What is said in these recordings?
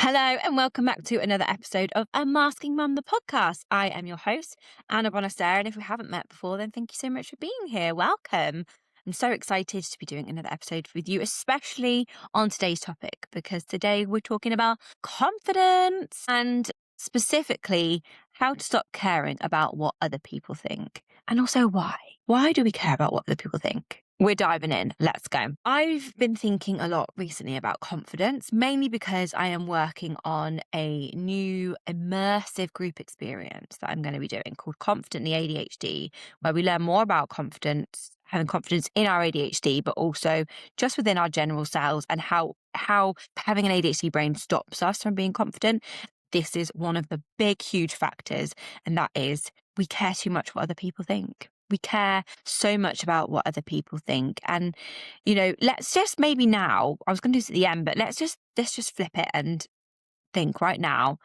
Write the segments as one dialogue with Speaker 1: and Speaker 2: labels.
Speaker 1: Hello and welcome back to another episode of Unmasking Mum, the podcast. I am your host, Anna Bonasera, and if we haven't met before, then thank you so much for being here. Welcome. I'm so excited to be doing another episode with you, especially on today's topic, because today we're talking about confidence and specifically how to stop caring about what other people think. And also why. Why do we care about what other people think? We're diving in. Let's go. I've been thinking a lot recently about confidence, mainly because I am working on a new immersive group experience that I'm going to be doing called Confidently ADHD, where we learn more about confidence, having confidence in our ADHD, but also just within our general selves and how having an ADHD brain stops us from being confident. This is one of the big, huge factors, and that is we care too much what other people think. We care so much about what other people think. And, let's just maybe now, I was going to do this at the end, but let's just flip it and think right now,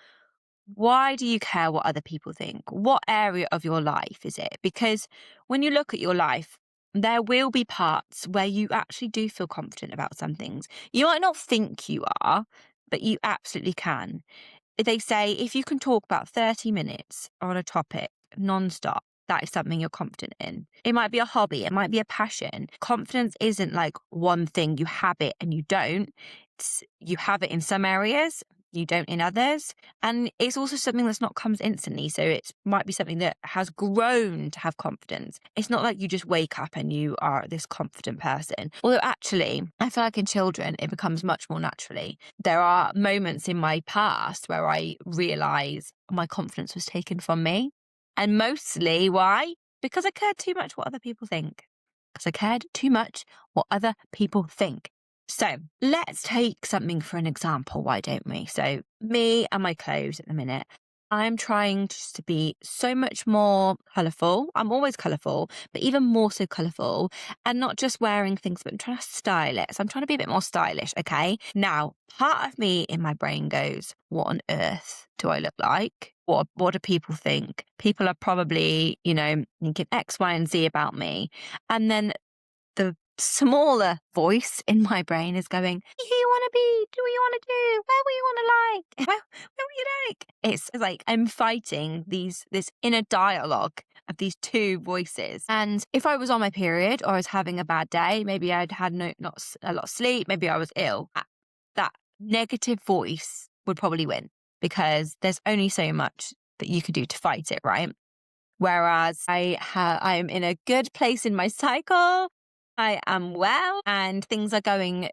Speaker 1: why do you care what other people think? What area of your life is it? Because when you look at your life, there will be parts where you actually do feel confident about some things. You might not think you are, but you absolutely can. They say if you can talk about 30 minutes on a topic nonstop, that is something you're confident in. It might be a hobby, it might be a passion. Confidence isn't like one thing, you have it and you don't. You have it in some areas, you don't in others. And it's also something that's not comes instantly. So it might be something that has grown to have confidence. It's not like you just wake up and you are this confident person. Although actually, I feel like in children, it becomes much more naturally. There are moments in my past where I realize my confidence was taken from me. And mostly why? Because I cared too much what other people think. Because I cared too much what other people think. So let's take something for an example, why don't we? So me and my clothes at the minute, I'm trying just to be so much more colourful. I'm always colourful, but even more so colourful, and not just wearing things, but I'm trying to style it. So I'm trying to be a bit more stylish, okay? Now, part of me in my brain goes, what on earth do I look like? What do people think? People are probably, thinking X, Y, and Z about me. And then the smaller voice in my brain is going, who you want to be? Do what you want to do? Where will you want to like? Where will you like? It's like I'm fighting this inner dialogue of these two voices. And if I was on my period or I was having a bad day, maybe I'd had not a lot of sleep, maybe I was ill, that negative voice would probably win because there's only so much that you could do to fight it, right? Whereas I'm in a good place in my cycle. I am well and things are going,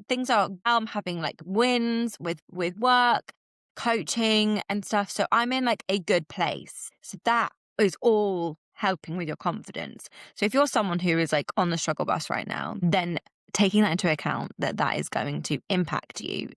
Speaker 1: things are, I'm having like wins with work, coaching and stuff. So I'm in like a good place. So that is all helping with your confidence. So if you're someone who is like on the struggle bus right now, then taking that into account that is going to impact you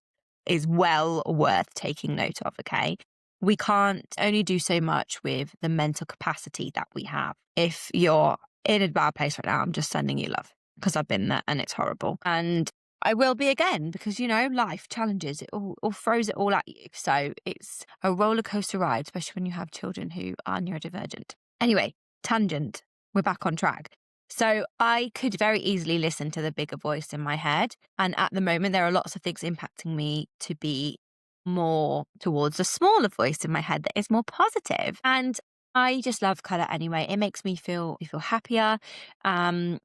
Speaker 1: is well worth taking note of. Okay. We can't only do so much with the mental capacity that we have. If you're in a bad place right now, I'm just sending you love because I've been there and it's horrible. And I will be again because, life challenges, it all throws it all at you. So it's a roller coaster ride, especially when you have children who are neurodivergent. Anyway, tangent, we're back on track. So I could very easily listen to the bigger voice in my head. And at the moment, there are lots of things impacting me to be more towards a smaller voice in my head that is more positive. And I just love colour anyway. It makes me feel happier and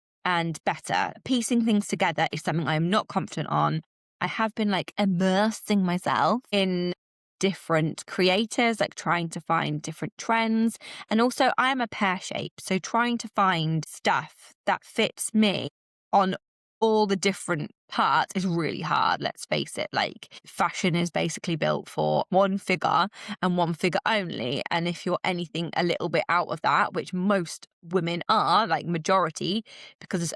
Speaker 1: better. Piecing things together is something I'm not confident on. I have been like immersing myself in different creators, like trying to find different trends. And also I am a pear shape. So trying to find stuff that fits me on all the different parts is really hard. Let's face it. Like fashion is basically built for one figure and one figure only. And if you're anything a little bit out of that, which most women are, like majority, because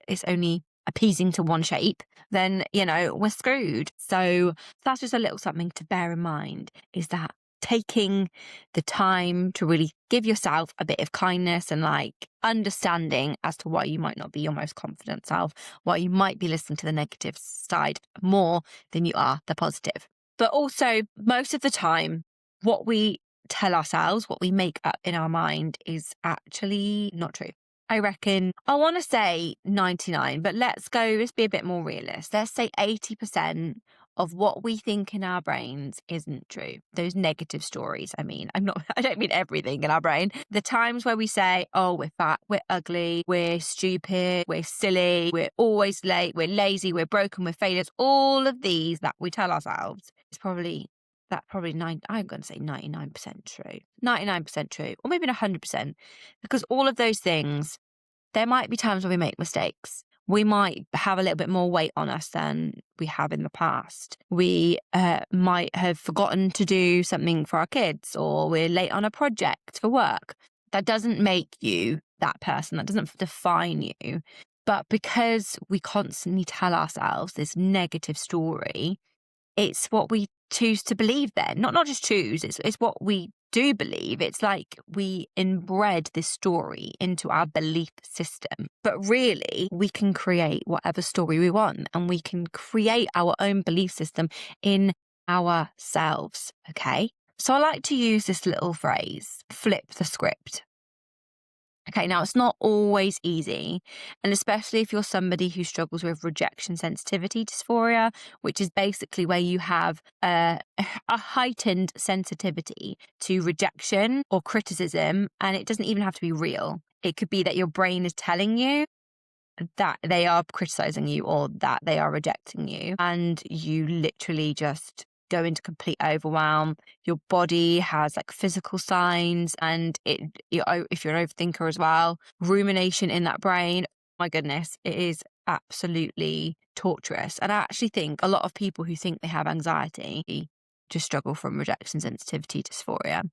Speaker 1: it's only appeasing to one shape, then, we're screwed. So that's just a little something to bear in mind, is that taking the time to really give yourself a bit of kindness and like understanding as to why you might not be your most confident self, why you might be listening to the negative side more than you are the positive. But also most of the time, what we tell ourselves, what we make up in our mind is actually not true. I reckon, I want to say 99, but let's be a bit more realist. Let's say 80% of what we think in our brains isn't true. Those negative stories, I mean, I don't mean everything in our brain. The times where we say, oh, we're fat, we're ugly, we're stupid, we're silly, we're always late, we're lazy, we're broken, we're failures, all of these that we tell ourselves is probably I'm going to say 99% true. 99% true, or maybe 100%, because all of those things, there might be times when we make mistakes. We might have a little bit more weight on us than we have in the past. We might have forgotten to do something for our kids, or we're late on a project for work. That doesn't make you that person. That doesn't define you. But because we constantly tell ourselves this negative story, it's what we choose to believe then. Not just choose, it's what we do believe. It's like we inbred this story into our belief system. But really, we can create whatever story we want, and we can create our own belief system in ourselves, okay? So I like to use this little phrase, flip the script. Okay, now it's not always easy, and especially if you're somebody who struggles with rejection sensitivity dysphoria, which is basically where you have a heightened sensitivity to rejection or criticism, and it doesn't even have to be real. It could be that your brain is telling you that they are criticizing you or that they are rejecting you, and you literally just go into complete overwhelm. Your body has like physical signs, and if you're an overthinker as well, rumination in that brain, my goodness, it is absolutely torturous. And I actually think a lot of people who think they have anxiety just struggle from rejection sensitivity dysphoria.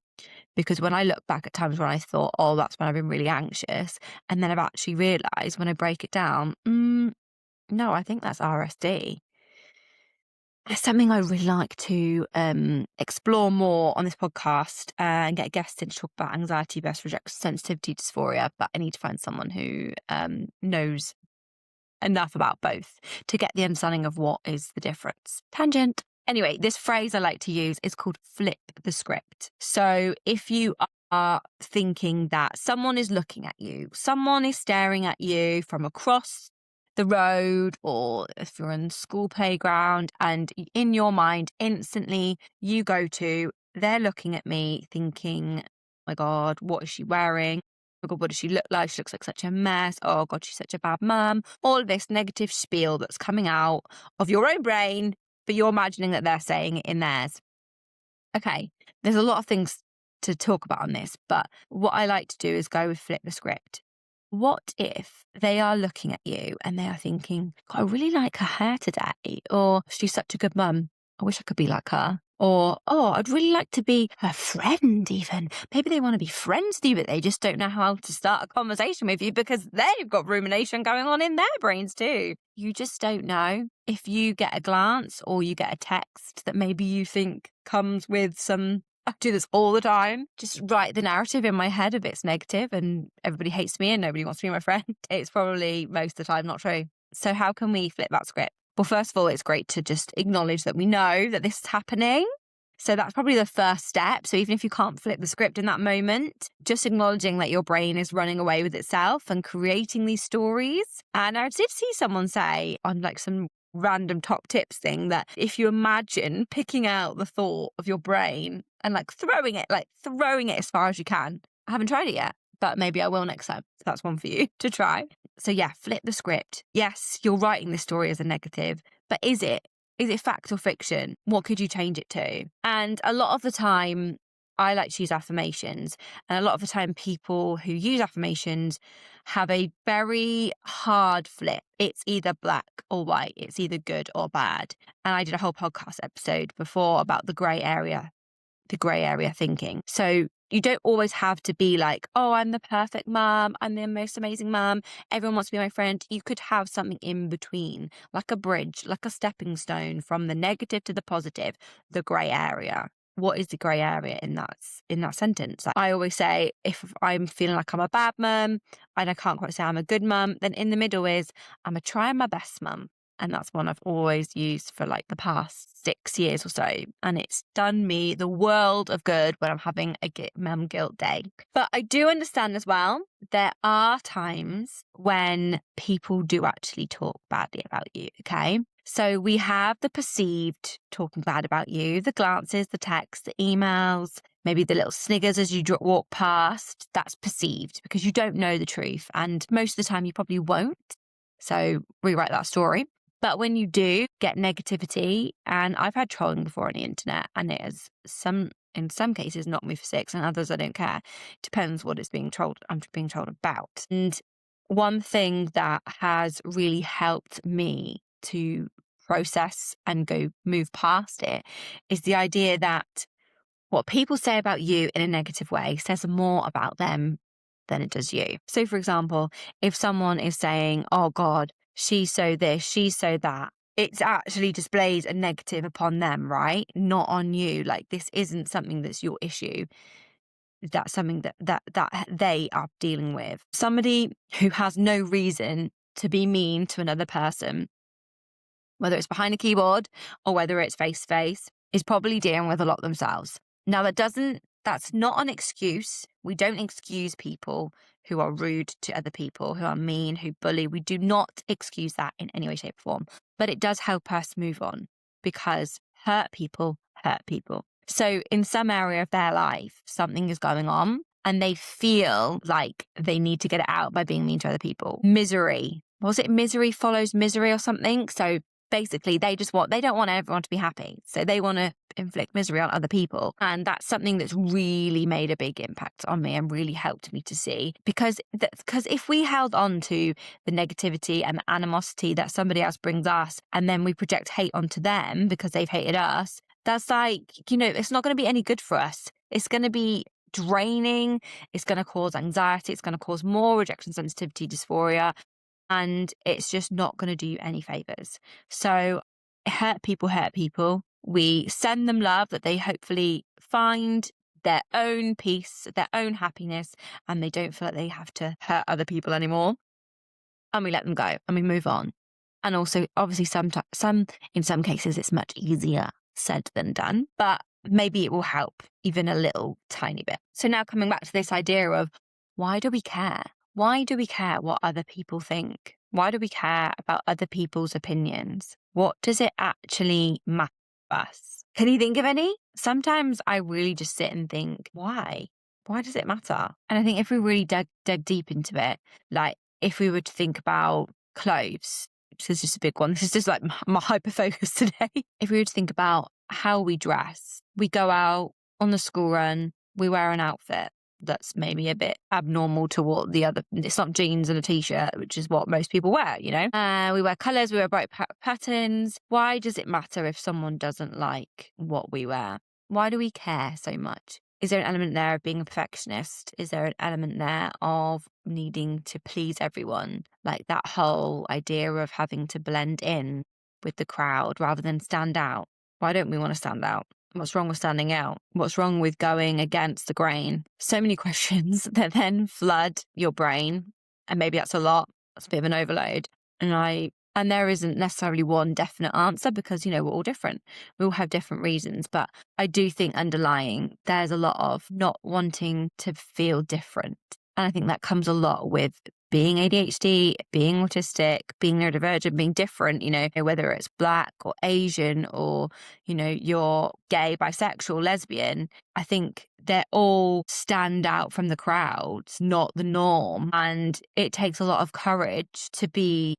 Speaker 1: Because when I look back at times when I thought, oh, that's when I've been really anxious, and then I've actually realised when I break it down, no, I think that's RSD. It's something I really like to explore more on this podcast and get guests in to talk about anxiety versus rejection sensitivity dysphoria, but I need to find someone who knows enough about both to get the understanding of what is the difference. Tangent. Anyway, this phrase I like to use is called flip the script. So if you are thinking that someone is looking at you, someone is staring at you from across the road, or if you're in the school playground, and in your mind instantly you go to, they're looking at me thinking, oh my God, what is she wearing? Oh God, what does she look like? She looks like such a mess. Oh God, she's such a bad mum. All of this negative spiel that's coming out of your own brain, but you're imagining that they're saying it in theirs. Okay, there's a lot of things to talk about on this, but what I like to do is go with flip the script. What if they are looking at you and they are thinking, God, I really like her hair today, or she's such a good mum, I wish I could be like her. Or, oh, I'd really like to be her friend even. Maybe they want to be friends with you, but they just don't know how to start a conversation with you because they've got rumination going on in their brains too. You just don't know. If you get a glance or you get a text that maybe you think comes with some, I do this all the time, just write the narrative in my head of it's negative and everybody hates me and nobody wants to be my friend. It's probably most of the time not true. So how can we flip that script? Well, first of all, it's great to just acknowledge that we know that this is happening. So that's probably the first step. So even if you can't flip the script in that moment, just acknowledging that your brain is running away with itself and creating these stories. And I did see someone say on like some random top tips thing that if you imagine picking out the thought of your brain and throwing it as far as you can. I haven't tried it yet, but maybe I will next time. So that's one for you to try. So yeah, flip the script. Yes, you're writing this story as a negative, but is it fact or fiction? What could you change it to? And a lot of the time, I like to use affirmations. And a lot of the time, people who use affirmations have a very hard flip. It's either black or white. It's either good or bad. And I did a whole podcast episode before about the grey area thinking. So you don't always have to be like, oh, I'm the perfect mum, I'm the most amazing mum, everyone wants to be my friend. You could have something in between, like a bridge, like a stepping stone from the negative to the positive, the grey area. What is the grey area in that sentence? I always say, if I'm feeling like I'm a bad mum and I can't quite say I'm a good mum, then in the middle is I'm a trying my best mum. And that's one I've always used for like the past 6 years or so. And it's done me the world of good when I'm having a mum guilt day. But I do understand as well, there are times when people do actually talk badly about you, okay? So we have the perceived talking bad about you, the glances, the texts, the emails, maybe the little sniggers as you walk past. That's perceived because you don't know the truth. And most of the time you probably won't. So rewrite that story. But when you do get negativity, and I've had trolling before on the internet, and it has in some cases knocked me for six, and others I don't care. Depends what I'm being told about. And one thing that has really helped me to process and move past it is the idea that what people say about you in a negative way says more about them than it does you. So, for example, if someone is saying, oh God, she's so this, she's so that, it's actually displays a negative upon them, right? Not on you. Like, this isn't something that's your issue. That's something that they are dealing with. Somebody who has no reason to be mean to another person, whether it's behind a keyboard or whether it's face to face, is probably dealing with a lot themselves. Now, that's not an excuse. We don't excuse people who are rude to other people, who are mean, who bully. We do not excuse that in any way, shape, or form. But it does help us move on because hurt people hurt people. So in some area of their life, something is going on and they feel like they need to get it out by being mean to other people. Misery. Was it misery follows misery or something? So basically, they don't want everyone to be happy. So they want to inflict misery on other people. And that's something that's really made a big impact on me and really helped me to see. Because if we held on to the negativity and the animosity that somebody else brings us, and then we project hate onto them because they've hated us, that's like, it's not going to be any good for us. It's going to be draining. It's going to cause anxiety. It's going to cause more rejection sensitivity dysphoria. And it's just not going to do you any favors. So hurt people. We send them love that they hopefully find their own peace, their own happiness, and they don't feel like they have to hurt other people anymore. And we let them go and we move on. And also, obviously, in some cases, it's much easier said than done, but maybe it will help even a little tiny bit. So now coming back to this idea of why do we care? Why do we care what other people think? Why do we care about other people's opinions? What does it actually matter to us? Can you think of any? Sometimes I really just sit and think, why? Why does it matter? And I think if we really dug deep into it, like if we were to think about clothes, this is just a big one. This is just like my hyper focus today. If we were to think about how we dress, we go out on the school run, we wear an outfit that's maybe a bit abnormal to what it's not jeans and a t-shirt, which is what most people wear, we wear colours, we wear bright patterns. Why does it matter if someone doesn't like what we wear? Why do we care so much? Is there an element there of being a perfectionist? Is there an element there of needing to please everyone? Like that whole idea of having to blend in with the crowd rather than stand out. Why don't we want to stand out? What's wrong with standing out? What's wrong with going against the grain? So many questions that then flood your brain. And maybe that's a lot. That's a bit of an overload. And there isn't necessarily one definite answer because, we're all different. We all have different reasons. But I do think underlying, there's a lot of not wanting to feel different. And I think that comes a lot with being ADHD, being autistic, being neurodivergent, being different, whether it's Black or Asian or, you're gay, bisexual, lesbian. I think they all stand out from the crowds, not the norm. And it takes a lot of courage to be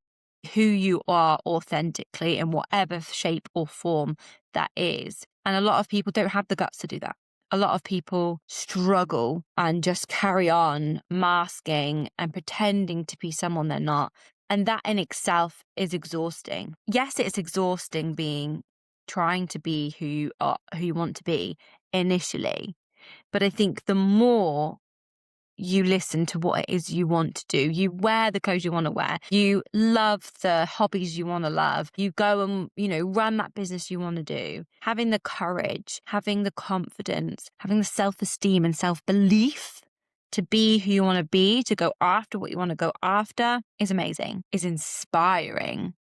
Speaker 1: who you are authentically in whatever shape or form that is. And a lot of people don't have the guts to do that. A lot of people struggle and just carry on masking and pretending to be someone they're not. And that in itself is exhausting. Yes, it's exhausting trying to be who you want to be initially. But I think the more you listen to what it is you want to do, you wear the clothes you want to wear, you love the hobbies you want to love, you go and, run that business you want to do, having the courage, having the confidence, having the self-esteem and self-belief to be who you want to be, to go after what you want to go after is amazing, is inspiring.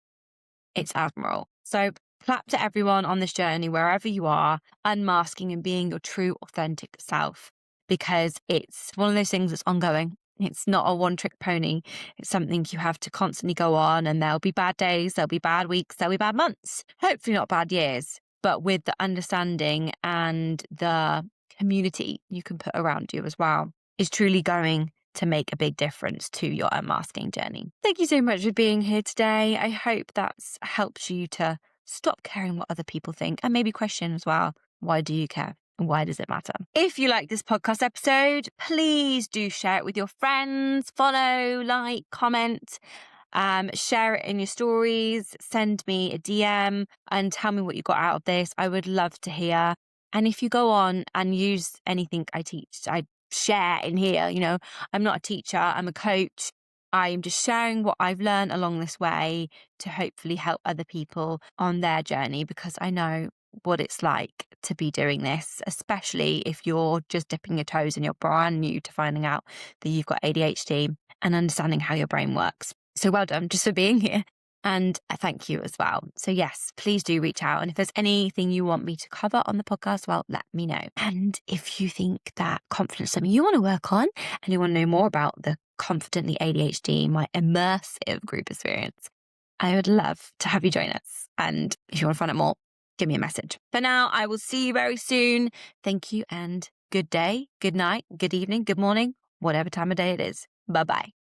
Speaker 1: It's admirable. So clap to everyone on this journey, wherever you are, unmasking and being your true, authentic self. Because it's one of those things that's ongoing. It's not a one-trick pony. It's something you have to constantly go on, and there'll be bad days, there'll be bad weeks, there'll be bad months, hopefully not bad years, but with the understanding and the community you can put around you as well is truly going to make a big difference to your unmasking journey. Thank you so much for being here today. I hope that's helped you to stop caring what other people think and maybe question as well, why do you care? Why does it matter? If you like this podcast episode, please do share it with your friends, follow, like, comment, share it in your stories, send me a DM and tell me what you got out of this. I would love to hear. And if you go on and use anything I teach, I share in here, I'm not a teacher, I'm a coach. I'm just sharing what I've learned along this way to hopefully help other people on their journey, because I know what it's like to be doing this, especially if you're just dipping your toes and you're brand new to finding out that you've got ADHD and understanding how your brain works. So well done just for being here. And I thank you as well. So yes, please do reach out. And if there's anything you want me to cover on the podcast, well, let me know. And if you think that confidence is something you want to work on and you want to know more about the Confidently ADHD, my immersive group experience, I would love to have you join us. And if you want to find out more, give me a message. For now, I will see you very soon. Thank you and good day, good night, good evening, good morning, whatever time of day it is. Bye-bye.